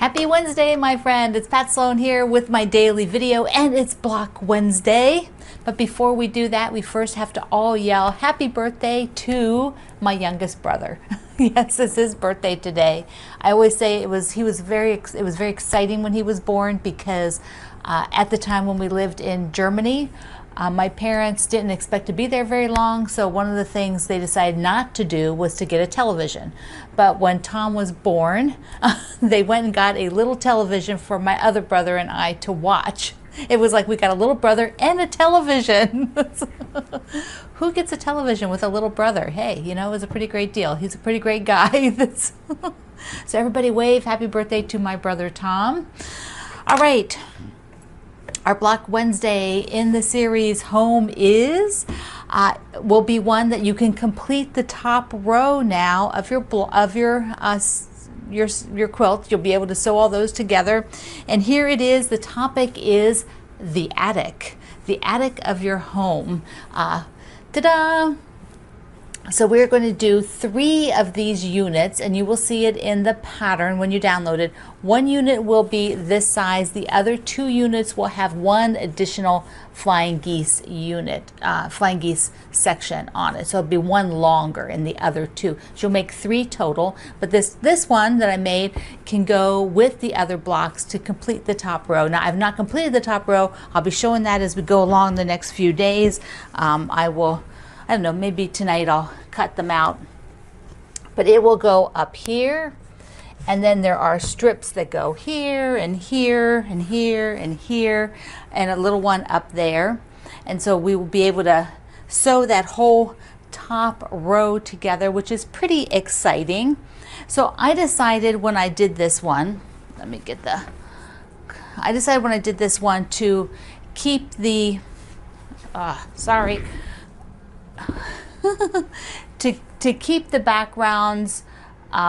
Happy Wednesday, my friend. It's Pat Sloan here with my daily video, and it's Block Wednesday. But before we do that, we first have to all yell happy birthday to my youngest brother. Yes, it's his birthday today. I always say it was very exciting when he was born because at the time when we lived in Germany, my parents didn't expect to be there very long, so one of the things they decided not to do was to get a television. But when Tom was born, they went and got a little television for my other brother and I to watch. It was like we got a little brother and a television. Who gets a television with a little brother? Hey, you know, it was a pretty great deal. He's a pretty great guy. So everybody wave happy birthday to my brother Tom. All right. Our Block Wednesday in the series Home is will be one that you can complete the top row now of your quilt. You'll be able to sew all those together. And here it is. The topic is the attic of your home. Ta-da! So we're going to do 3 of these units, and you will see it in the pattern when you download it. 1 unit will be this size. The other 2 units will have 1 additional flying geese unit, flying geese section on it. So it'll be 1 longer in the other 2. So you'll make 3 total, but this one that I made can go with the other blocks to complete the top row. Now I've not completed the top row. I'll be showing that as we go along the next few days. I don't know, maybe tonight I'll cut them out. But it will go up here, and then there are strips that go here and here and here and here, and a little one up there. And so we will be able to sew that whole top row together, which is pretty exciting. So I decided when I did this one, I decided when I did this one to keep the, to keep the backgrounds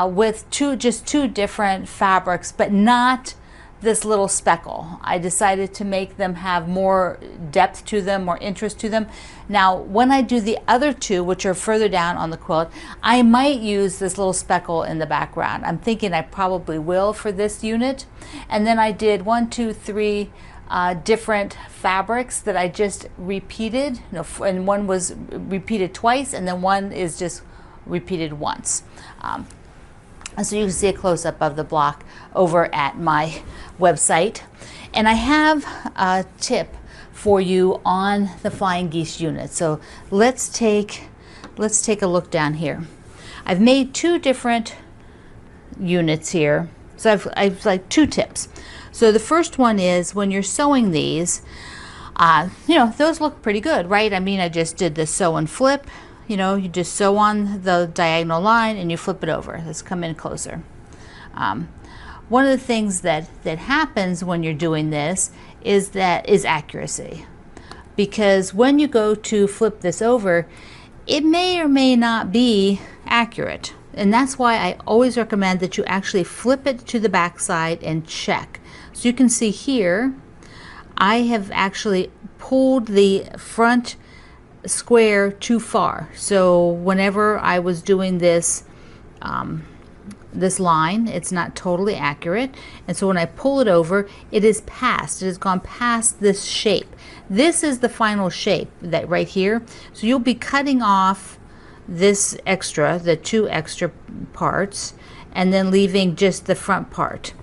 with just two different fabrics, but not this little speckle. I decided to make them have more depth to them, more interest to them. Now, when I do the other 2, which are further down on the quilt, I might use this little speckle in the background. I'm thinking I probably will for this unit. And then I did 1, 2, 3 different fabrics that I just repeated, and one was repeated twice, and then one is just repeated once. So you can see a close-up of the block over at my website. And I have a tip for you on the flying geese unit. So let's take a look down here. I've made 2 different units here. So I've like 2 tips. So the first one is when you're sewing these, those look pretty good, right? I mean, I just did the sew and flip. You know, you just sew on the diagonal line and you flip it over. Let's come in closer. One of the things that happens when you're doing this is accuracy. Because when you go to flip this over, it may or may not be accurate. And that's why I always recommend that you actually flip it to the back side and check. So you can see here, I have actually pulled the front square too far. So whenever I was doing this, this line, it's not totally accurate. And so when I pull it over, it has gone past this shape. This is the final shape, that right here. So you'll be cutting off this extra, the 2 extra parts, and then leaving just the front part.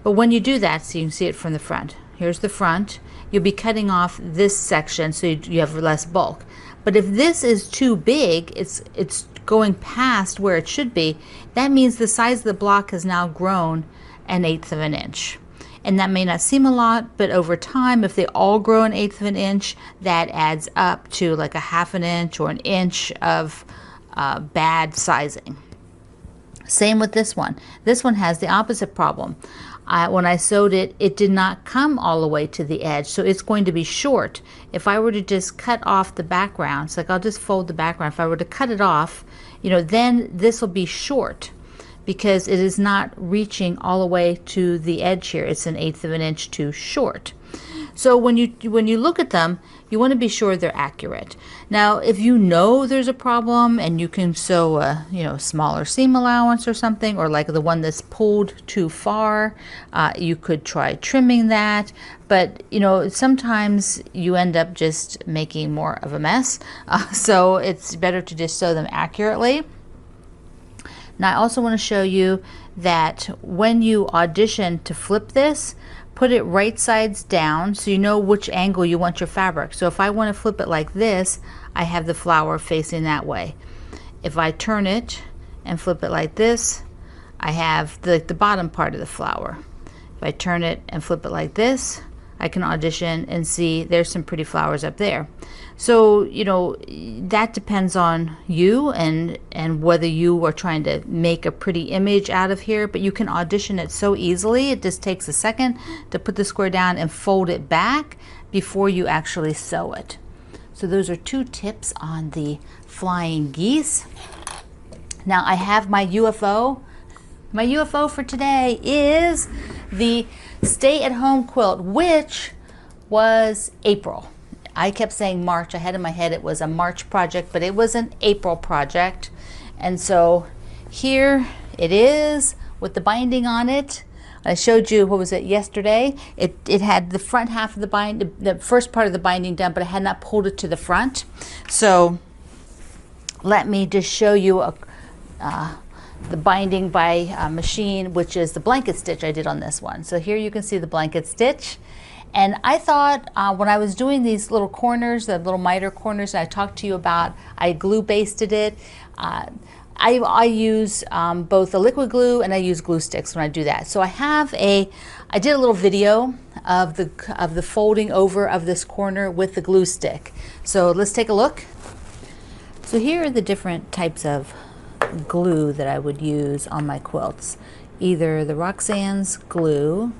But when you do that, so you can see it from the front. Here's the front. You'll be cutting off this section so you have less bulk. But if this is too big, it's going past where it should be, that means the size of the block has now grown 1/8 of an inch. And that may not seem a lot, but over time, if they all grow 1/8 of an inch, that adds up to like 1/2 an inch or 1 inch of bad sizing. Same with this one. This one has the opposite problem. When I sewed it, it did not come all the way to the edge, so it's going to be short. If I were to just cut off the background, so like I'll just fold the background, if I were to cut it off, then this will be short because it is not reaching all the way to the edge here. It's 1/8 of an inch too short. So when you look at them, you want to be sure they're accurate. Now, if you know there's a problem and you can sew a smaller seam allowance or something, or like the one that's pulled too far, you could try trimming that. But sometimes you end up just making more of a mess. So it's better to just sew them accurately. Now I also want to show you that when you audition to flip this, put it right sides down so you know which angle you want your fabric. So if I want to flip it like this, I have the flower facing that way. If I turn it and flip it like this, I have the bottom part of the flower. If I turn it and flip it like this, I can audition and see there's some pretty flowers up there. So that depends on you and whether you are trying to make a pretty image out of here, but you can audition it so easily. It just takes a second to put the square down and fold it back before you actually sew it. So those are 2 tips on the flying geese. Now I have my UFO. My UFO for today is the stay-at-home quilt, which was April. I kept saying March. I had in my head it was a March project, but it was an April project. And so here it is with the binding on it. I showed you, what was it, yesterday? It had the front half of the first part of the binding done, but I had not pulled it to the front. So let me just show you the binding by machine, which is the blanket stitch I did on this one. So here you can see the blanket stitch. And I thought when I was doing these little corners, the little miter corners I talked to you about, I glue basted it. I use both the liquid glue and I use glue sticks when I do that. So I did a little video of the folding over of this corner with the glue stick. So let's take a look. So here are the different types of glue that I would use on my quilts. Either the Roxanne's glue,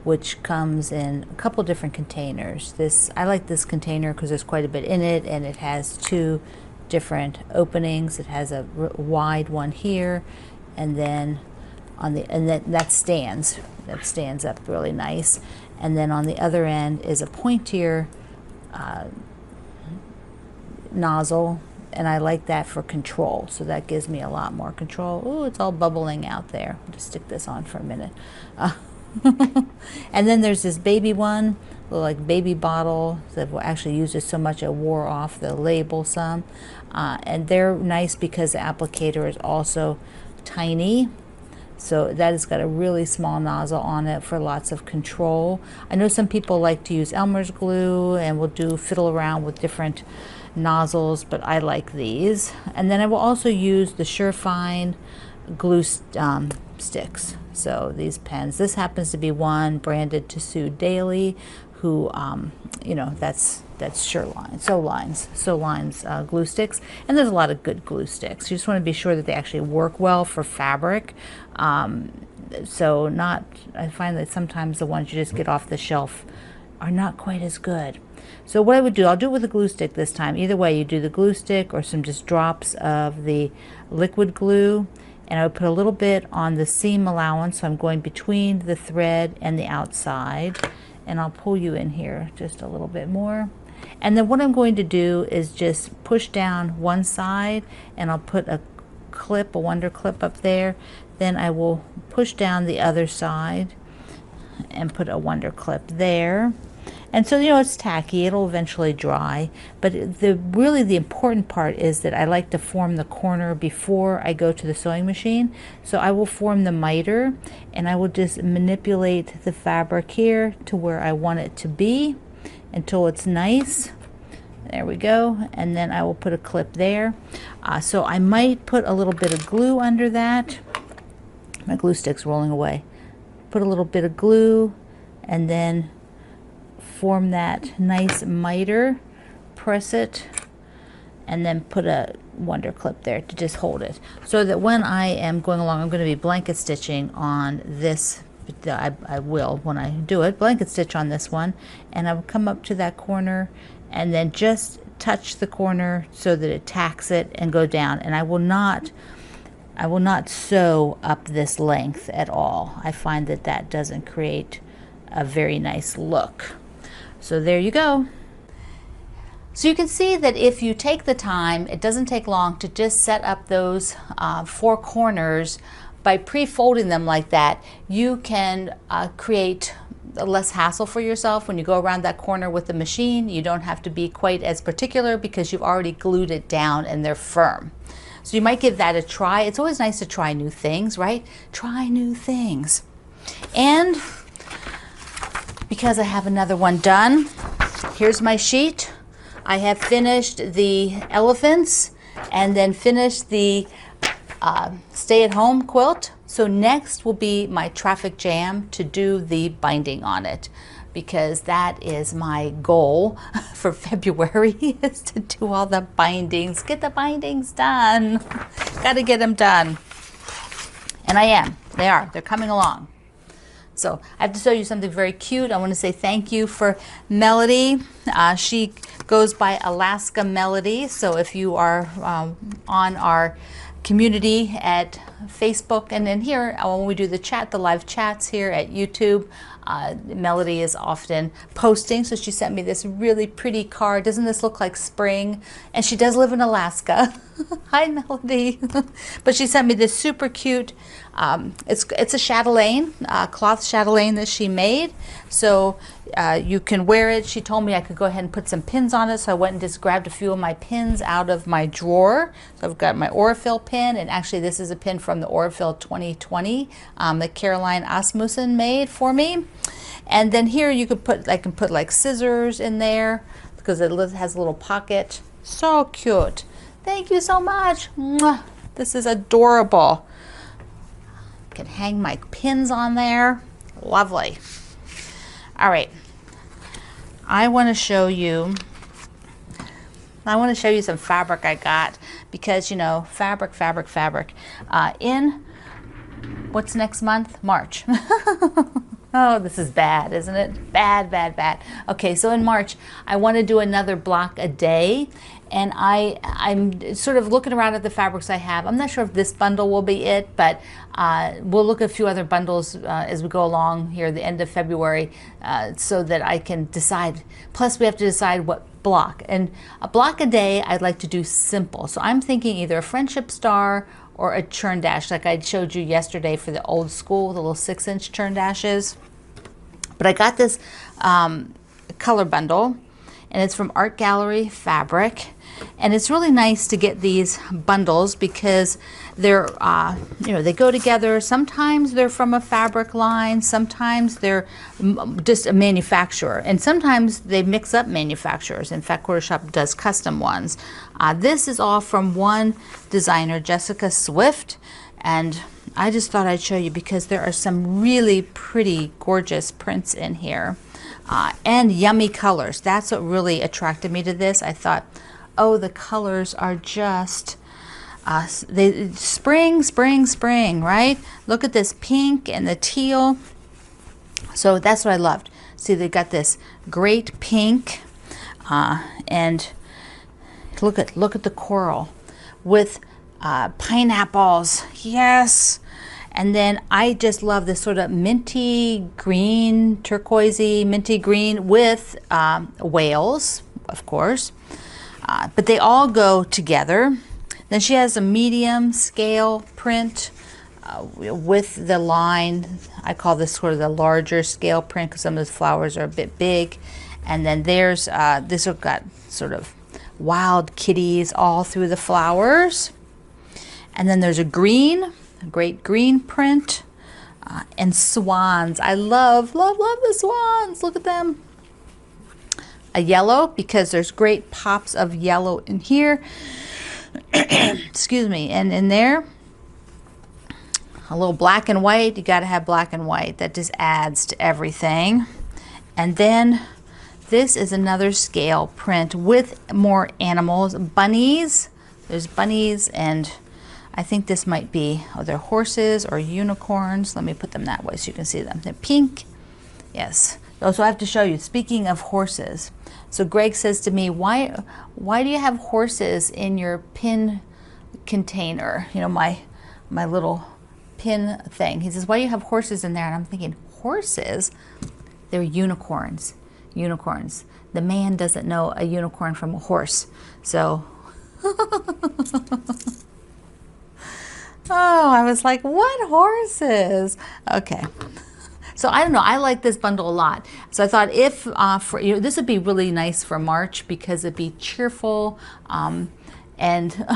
which comes in a couple different containers. I like this container because there's quite a bit in it, and it has 2 different openings. It has a wide one here, and then that stands up really nice. And then on the other end is a pointier nozzle, and I like that for control. So that gives me a lot more control. Oh, it's all bubbling out there. I'll just stick this on for a minute. And then there's this baby one, little like baby bottle that will actually use it so much it wore off the label some. And they're nice because the applicator is also tiny. So that has got a really small nozzle on it for lots of control. I know some people like to use Elmer's glue and will fiddle around with different nozzles, but I like these. And then I will also use the Surefine glue sticks. So these pens, this happens to be one branded to Sue Daly, who that's Soline's glue sticks. And there's a lot of good glue sticks. You just want to be sure that they actually work well for fabric. I find that sometimes the ones you just get off the shelf are not quite as good. So what I would do, I'll do it with a glue stick this time. Either way, you do the glue stick or some just drops of the liquid glue. And I would put a little bit on the seam allowance, so I'm going between the thread and the outside. And I'll pull you in here just a little bit more. And then what I'm going to do is just push down one side, and I'll put a wonder clip up there. Then I will push down the other side and put a wonder clip there. And so, it's tacky, it'll eventually dry, but really the important part is that I like to form the corner before I go to the sewing machine. So I will form the miter, and I will just manipulate the fabric here to where I want it to be until it's nice. There we go. And then I will put a clip there. So I might put a little bit of glue under that. My glue stick's rolling away. Put a little bit of glue, and then form that nice miter, press it, and then put a wonder clip there to just hold it, so that when I am going along, I'm going to be blanket stitching on this. I will, when I do it, blanket stitch on this one, and I will come up to that corner and then just touch the corner so that it tacks it and go down. And I will not sew up this length at all. I find that doesn't create a very nice look. So there you go. So you can see that if you take the time, it doesn't take long to just set up those 4 corners. By pre-folding them like that, you can create less hassle for yourself when you go around that corner with the machine. You don't have to be quite as particular because you've already glued it down and they're firm. So you might give that a try. It's always nice to try new things, right? Try new things. And because I have another one done, here's my sheet. I have finished the elephants and then finished the stay-at-home quilt. So next will be my traffic jam to do the binding on it, because that is my goal for February, is to do all the bindings, get the bindings done. Got to get them done. And I am. They're coming along. So I have to show you something very cute. I want to say thank you for Melody. She goes by Alaska Melody. So if you are on our community at Facebook and then here when we do the live chats here at YouTube, Melody is often posting. So she sent me this really pretty card. Doesn't this look like spring? And she does live in Alaska. Hi, Melody. But she sent me this super cute, it's a chatelaine, cloth chatelaine that she made. So you can wear it. She told me I could go ahead and put some pins on it. So I went and just grabbed a few of my pins out of my drawer. So I've got my Aurifil pin, and actually this is a pin from the Aurifil 2020 that Caroline Asmussen made for me. And then here you could put, I can put like scissors in there because it has a little pocket. So cute. Thank you so much. Mwah. This is adorable. I can hang my pins on there. Lovely. All right. I want to show you some fabric I got because, you know, fabric. In what's next month? March. Oh, this is bad, isn't it? Bad. Okay, so in March, I want to do another block a day, and I'm sort of looking around at the fabrics I have. I'm not sure if this bundle will be it, but we'll look at a few other bundles as we go along here at the end of February so that I can decide. Plus, we have to decide what block. And a block a day, I'd like to do simple. So I'm thinking either a friendship star or a churn dash like I showed you yesterday for the old school, the little 6-inch churn dashes. But I got this color bundle, and it's from Art Gallery Fabric. And it's really nice to get these bundles because they're, you know, they go together. Sometimes they're from a fabric line, sometimes they're just a manufacturer, and sometimes they mix up manufacturers. In fact, Quarter Shop does custom ones. This is all from one designer, Jessica Swift, and I just thought I'd show you because there are some really pretty, gorgeous prints in here and yummy colors. That's what really attracted me to this. I thought, oh, the colors are just spring, right? Look at this pink and the teal. So that's what I loved. See, they got this great pink, and look at the coral with pineapples. Yes. And then I just love this sort of minty green, turquoisey, minty green with whales, of course. But they all go together. Then she has a medium scale print with the line. I call this sort of the larger scale print because some of the flowers are a bit big. And then there's, this has got sort of wild kitties all through the flowers. And then there's a great green print, and swans. I love the swans. Look at them. A yellow, because there's great pops of yellow in here. Excuse me. And in there, a little black and white. You got to have black and white. That just adds to everything. And then this is another scale print with more animals. Bunnies. There's bunnies, and I think this might be, oh, they're horses or unicorns. Let me put them that way so you can see them. They're pink. Yes. So I have to show you, speaking of horses. So Greg says to me, why do you have horses in your pin container? You know, my little pin thing. He says, why do you have horses in there? And I'm thinking, horses? They're unicorns. unicorns. The man doesn't know a unicorn from a horse. So, oh, I was like, what horses? Okay. So I don't know, I like this bundle a lot. So I thought if, this would be really nice for March because it'd be cheerful and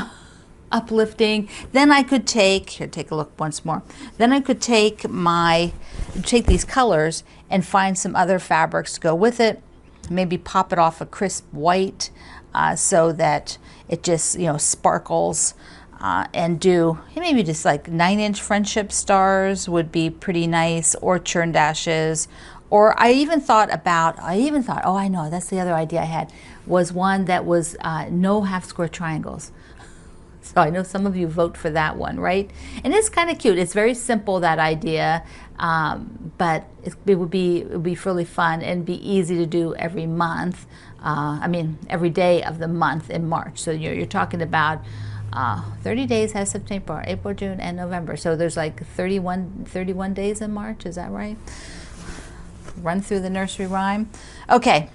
uplifting. Then I could take, here, take a look once more. Then I could take these colors and find some other fabrics to go with it. Maybe pop it off a crisp white so that it just, sparkles. And do maybe just like 9-inch friendship stars would be pretty nice, or churn dashes. Or I even thought, oh, I know, that's the other idea I had, was one that was no half square triangles. So I know some of you vote for that one, right? And it's kind of cute. It's very simple, that idea, but it would be really fun and be easy to do every month. Every day of the month in March. So you're talking about 30 days has September, April, June, and November. So there's like 31 days in March. Is that right? Run through the nursery rhyme. Okay.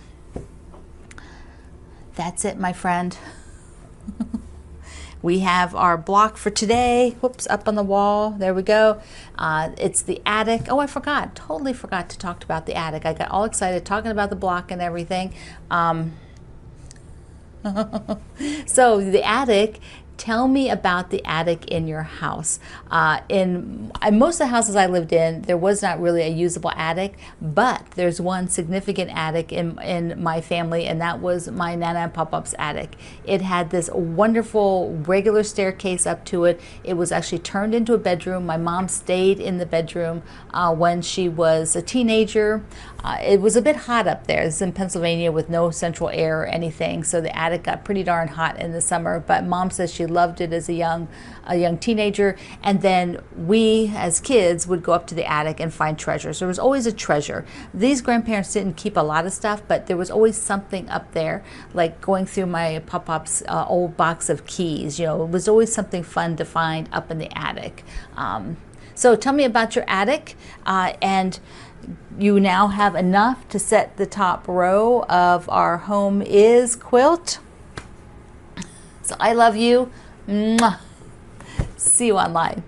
That's it, my friend. We have our block for today. Whoops, up on the wall. There we go. It's the attic. Oh, I forgot. Totally forgot to talk about the attic. I got all excited talking about the block and everything. So the attic, tell me about the attic in your house. In most of the houses I lived in, there was not really a usable attic, but there's one significant attic in my family, and that was my Nana and Pop-Up's attic. It had this wonderful regular staircase up to it. It was actually turned into a bedroom. My mom stayed in the bedroom when she was a teenager. It was a bit hot up there. This is in Pennsylvania with no central air or anything, so the attic got pretty darn hot in the summer, but Mom says she loved it as a young teenager. And then we as kids would go up to the attic and find treasures. There was always a treasure. These grandparents didn't keep a lot of stuff, but there was always something up there, like going through my Pop-Pop's old box of keys. It was always something fun to find up in the attic. So tell me about your attic, and you now have enough to set the top row of our Home Is quilt. So I love you. Mwah. See you online.